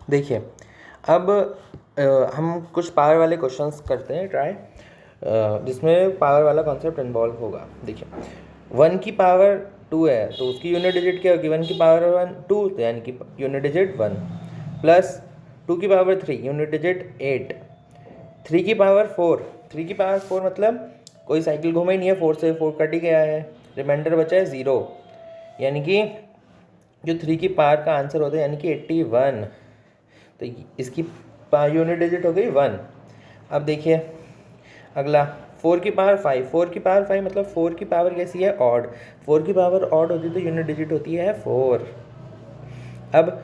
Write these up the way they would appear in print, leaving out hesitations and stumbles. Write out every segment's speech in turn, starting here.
देखिए अब हम कुछ पावर वाले क्वेश्चंस करते हैं ट्राई, जिसमें पावर वाला कॉन्सेप्ट इन्वॉल्व होगा। देखिए 1 की पावर 2 है तो उसकी यूनिट डिजिट क्या होगी, 1 की पावर 2 तो यानी कि यूनिट डिजिट 1, प्लस 2 की पावर 3 यूनिट डिजिट 8, 3 की पावर 4, 3 की पावर 4 मतलब कोई साइकिल घूमा ही नहीं है, 4 से 4 कट ही गया है, रिमाइंडर बचा है 0, यानी कि जो 3 की पावर का आंसर होता है यानी कि 81। तो इसकी यूनिट डिजिट हो गई 1। अब देखिए अगला 4 की पावर 5, 4 की पावर 5 मतलब 4 की पावर कैसी है, ऑड, 4 की पावर ऑड होती है तो यूनिट डिजिट होती है 4। अब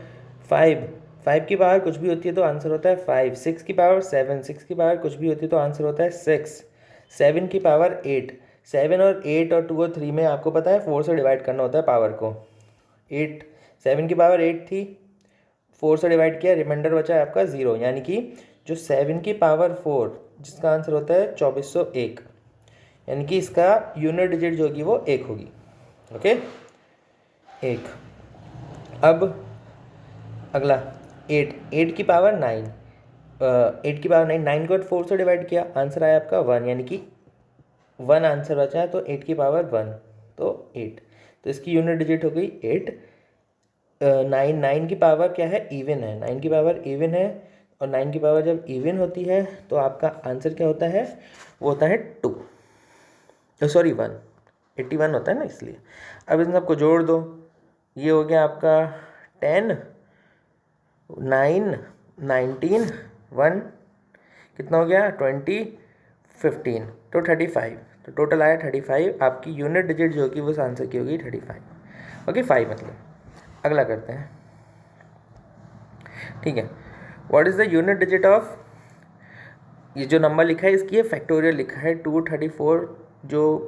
5 की पावर कुछ भी होती है तो आंसर होता है 5, 6 की पावर 7, 6 की पावर कुछ भी होती है तो आंसर होता है 6, 7 की पावर 8, 7 और 8 और 2 और 3 में आपको पता है 4 से डिवाइड करना होता है पावर को, 8, 7 की पावर 8 थी, 4 से डिवाइड किया, रिमाइंडर बचा है आपका 0, यानी कि जो 7 की पावर 4 जिसका आंसर होता है 2401, यानी कि इसका यूनिट डिजिट जो होगी वो 1 होगी। ओके 1। अब अगला 8 की पावर 9, 8 की पावर 9, 9 को 4 से डिवाइड किया, आंसर आया आपका 1, यानी कि 1 आंसर बचा है तो 8 की पावर 1 तो 8, तो इसकी यूनिट डिजिट हो गई 8। 9 की पावर क्या है, इवन है, 9 की पावर इवन है, और 9 की पावर जब इवन होती है तो आपका आंसर क्या होता है, वो होता है 2, सॉरी 1, 81 होता है ना इसलिए। अब इन सबको जोड़ दो, ये हो गया आपका 10, 9, 19, 1 कितना हो गया 20, 15 तो 35, तो टोटल आया 35। आपकी यूनिट डिजिट जो होगी उस आंसर की होगी 35। ओके 5 मतलब। अगला करते हैं, ठीक है। What is the unit digit of, ये जो नंबर लिखा है इसकी फैक्टोरियल लिखा है, 234 जो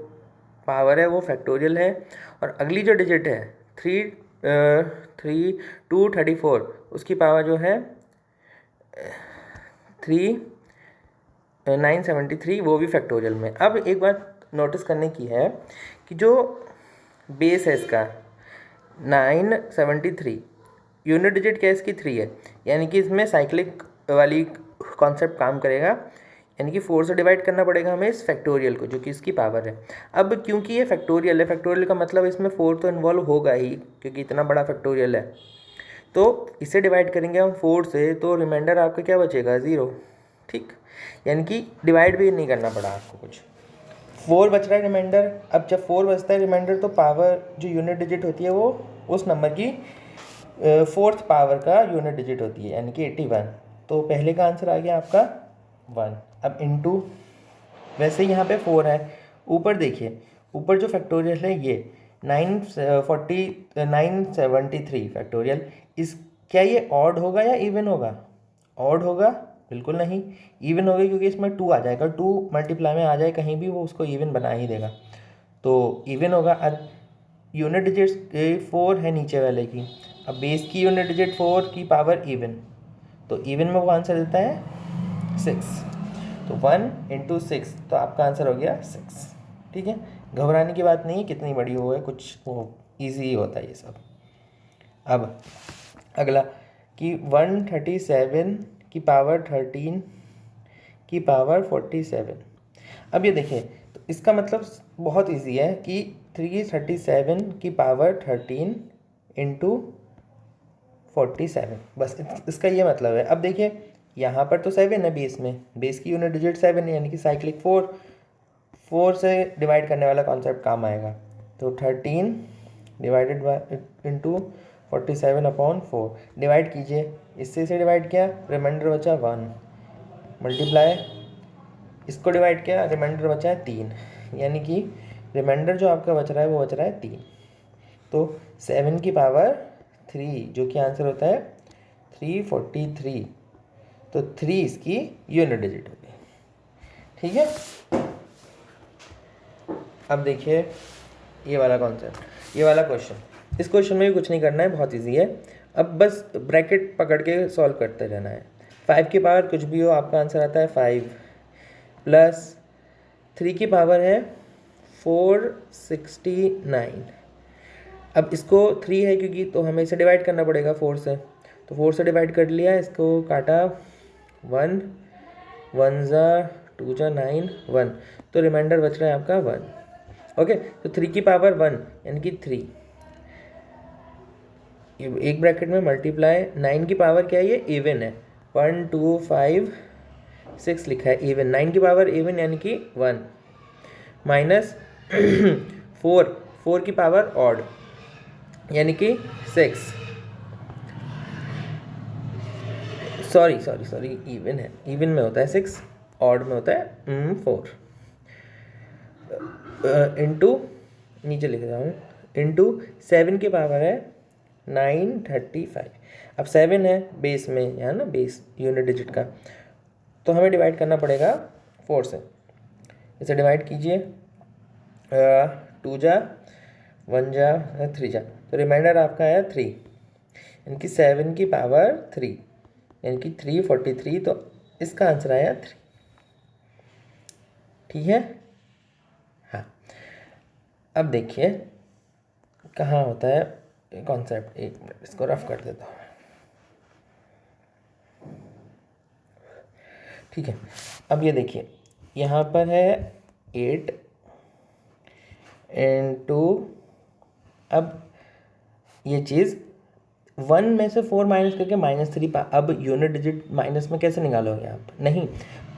पावर है वो फैक्टोरियल है, और अगली जो डिजिट है 234 उसकी पावर जो है 973 वो भी फैक्टोरियल में। अब एक बात नोटिस करने की है कि जो बेस है इसका 973, यूनिट डिजिट क्या है इसकी 3 है, यानी कि इसमें साइक्लिक वाली कॉन्सेप्ट काम करेगा, यानी कि 4 से डिवाइड करना पड़ेगा हमें इस फैक्टोरियल को जो कि इसकी पावर है। अब क्योंकि ये फैक्टोरियल है, फैक्टोरियल का मतलब इसमें 4 तो इन्वॉल्व होगा ही क्योंकि इतना बड़ा फैक्टोरियल है, तो इसे डिवाइड करेंगे हम 4 से तो रिमाइंडर आपका क्या बचेगा 0, ठीक, यानी कि डिवाइड भी नहीं करना पड़ा आपको कुछ, 4 बच रहा है रिमाइंडर। अब जब 4 बचता है रिमाइंडर तो पावर जो यूनिट डिजिट होती है वो उस नंबर की 4th पावर का यूनिट डिजिट होती है, यानी कि 81, तो पहले का आंसर आ गया आपका 1। अब इनटू, वैसे यहाँ पे 4 है, ऊपर देखिए ऊपर जो फैक्टोरियल है ये 973 फैक्टोरियल, इस क्या ये ऑड होगा या इवन होगा, ऑड होगा, बिल्कुल नहीं, इवन होगा क्योंकि इसमें 2 आ जाएगा, 2 मल्टीप्लाई में आ जाए कहीं भी वो उसको इवन बना ही देगा, तो इवन होगा। अब यूनिट डिजिट 4 है नीचे वाले की, अब बेस की यूनिट डिजिट 4 की पावर इवन, तो इवन में वो आंसर देता है 6, तो 1 इंटू 6 तो आपका आंसर हो गया 6, ठीक है। घबराने की बात नहीं है कितनी बड़ी हो है, कुछ वो ईजी ही होता है ये सब। अब अगला कि 137 की पावर 13 की पावर 47, अब ये देखिए तो इसका मतलब बहुत इजी है कि 337 की पावर 13 इंटू 47, बस इसका ये मतलब है। अब देखिए यहाँ पर तो 7 है बेस में, बेस की यूनिट डिजिट 7 है, यानी कि साइक्लिक 4 से डिवाइड करने वाला कॉन्सेप्ट काम आएगा, तो 13 डिवाइडेड बाई इंटू 47/4 डिवाइड कीजिए, इससे इसे डिवाइड किया रिमाइंडर बचा 1, मल्टीप्लाई इसको डिवाइड किया रिमाइंडर बचा है 3, यानी कि रिमाइंडर जो आपका बच रहा है वो बच रहा है 3, तो 7 की पावर 3 जो कि आंसर होता है 343, तो 3 इसकी यूनिट डिजिट होगी, ठीक है। अब देखिए ये वाला कॉन्सेप्ट, ये वाला क्वेश्चन, इस क्वेश्चन में भी कुछ नहीं करना है, बहुत इजी है। अब बस ब्रैकेट पकड़ के सॉल्व करते रहना है। 5 की पावर कुछ भी हो आपका आंसर आता है 5, प्लस 3 की पावर है 469, अब इसको 3 है क्योंकि तो हमें इसे डिवाइड करना पड़ेगा 4 से, तो 4 से डिवाइड कर लिया, इसको काटा, 1 1 ज़ा 2 ज़ा 9 1, तो रिमाइंडर बच रहा है आपका 1। ओके, तो 3 की पावर 1 यानी कि 3, एक ब्रैकेट में मल्टीप्लाई, 9 की पावर क्या है, ये इवन है, 1 2 5 6 लिखा है इवन, 9 की पावर इवन यानी कि 1, माइनस 4 की पावर ऑड यानी कि 6, सॉरी इवन है, इवन में होता है 6, ऑड में होता है 4, इंटू, नीचे लिख रहा हूँ, इंटू 7 की पावर है 935। अब 7 है बेस में, यहाँ ना बेस यूनिट डिजिट का, तो हमें डिवाइड करना पड़ेगा 4 से। इसे डिवाइड कीजिए, 2 जा 1 जा 3 जा, तो रिमाइंडर आपका आया 3, यानी कि 7 की पावर 3 यानी कि 343, तो इसका आंसर आया 3। ठीक है, हाँ। अब देखिए कहाँ होता है कॉन्सेप्ट, एक मिनट इसको रफ कर देता हूँ। ठीक है, अब ये देखिए यहाँ पर है 8 इंटू, अब ये चीज़ 1 में से 4 माइनस करके -3, अब यूनिट डिजिट माइनस में कैसे निकालोगे आप, नहीं,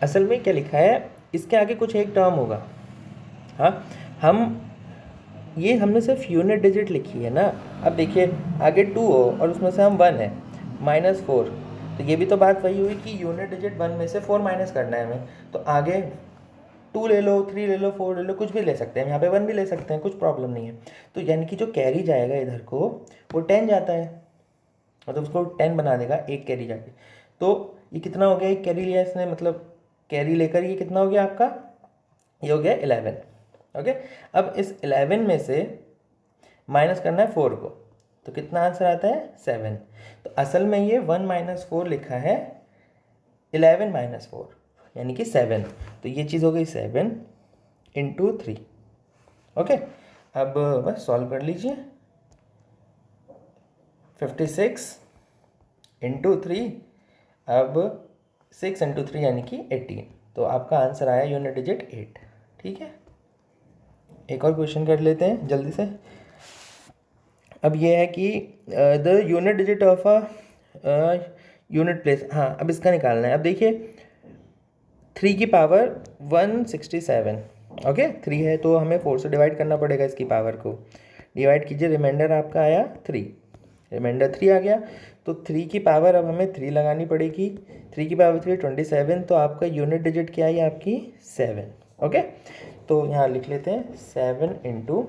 असल में क्या लिखा है, इसके आगे कुछ एक टर्म होगा। हाँ, हमने सिर्फ यूनिट डिजिट लिखी है ना। अब देखिए आगे 2 हो और उसमें से हम 1 है, -4, तो ये भी तो बात वही हुई कि यूनिट डिजिट 1 में से 4 माइनस करना है हमें, तो आगे 2 ले लो, 3 ले लो, 4 ले लो, कुछ भी ले सकते हैं, यहाँ पे 1 भी ले सकते हैं, कुछ प्रॉब्लम नहीं है। तो यानी कि जो कैरी जाएगा इधर को वो 10 जाता है, मतलब उसको 10 बना देगा एक कैरी जाके। तो ये कितना हो गया, एक कैरी लिया इसने, मतलब कैरी लेकर ये कितना हो गया आपका, ये हो गया 11। ओके, अब इस 11 में से माइनस करना है 4 को, तो कितना आंसर आता है 7। तो असल में ये 1 - 4 लिखा है, 11 - 4 यानी कि 7, तो ये चीज़ हो गई 7 इंटू 3। ओके, अब बस सॉल्व कर लीजिए, 56 इंटू 3, अब 6 इंटू 3 यानी कि 18, तो आपका आंसर आया यूनिट डिजिट 8। ठीक है, एक और क्वेश्चन कर लेते हैं जल्दी से। अब ये है कि the unit digit of a unit place, हाँ अब इसका निकालना है। अब देखिए 3 की पावर 167, ओके 3 है तो हमें 4 से डिवाइड करना पड़ेगा इसकी पावर को, डिवाइड कीजिए, रिमाइंडर आपका आया 3, रिमाइंडर 3 आ गया, तो 3 की पावर अब हमें 3 लगानी पड़ेगी, 3 की पावर 3 27, तो आपका यूनिट डिजिट क्या आई आपकी 7। ओके, तो यहाँ लिख लेते हैं 7 इंटू,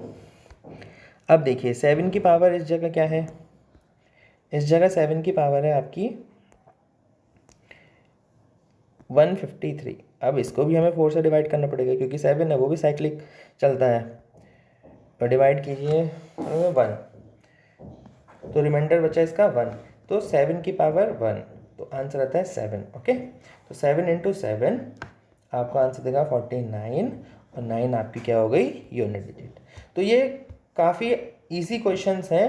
अब देखिए 7 की पावर इस जगह क्या है, इस जगह 7 की पावर है आपकी 153। अब इसको भी हमें 4 से डिवाइड करना पड़ेगा क्योंकि 7 है, वो भी साइक्लिक चलता है, तो डिवाइड कीजिए 1, तो रिमाइंडर बचा इसका 1, तो 7 की पावर 1, तो आंसर आता है 7। ओके, तो 7 इंटू 7 आपका आंसर देगा 49, और 9 आपकी क्या हो गई यूनिट डिजिट। तो ये काफ़ी इजी क्वेश्चंस हैं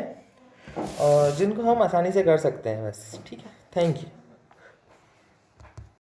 और जिनको हम आसानी से कर सकते हैं बस। ठीक है, थैंक यू।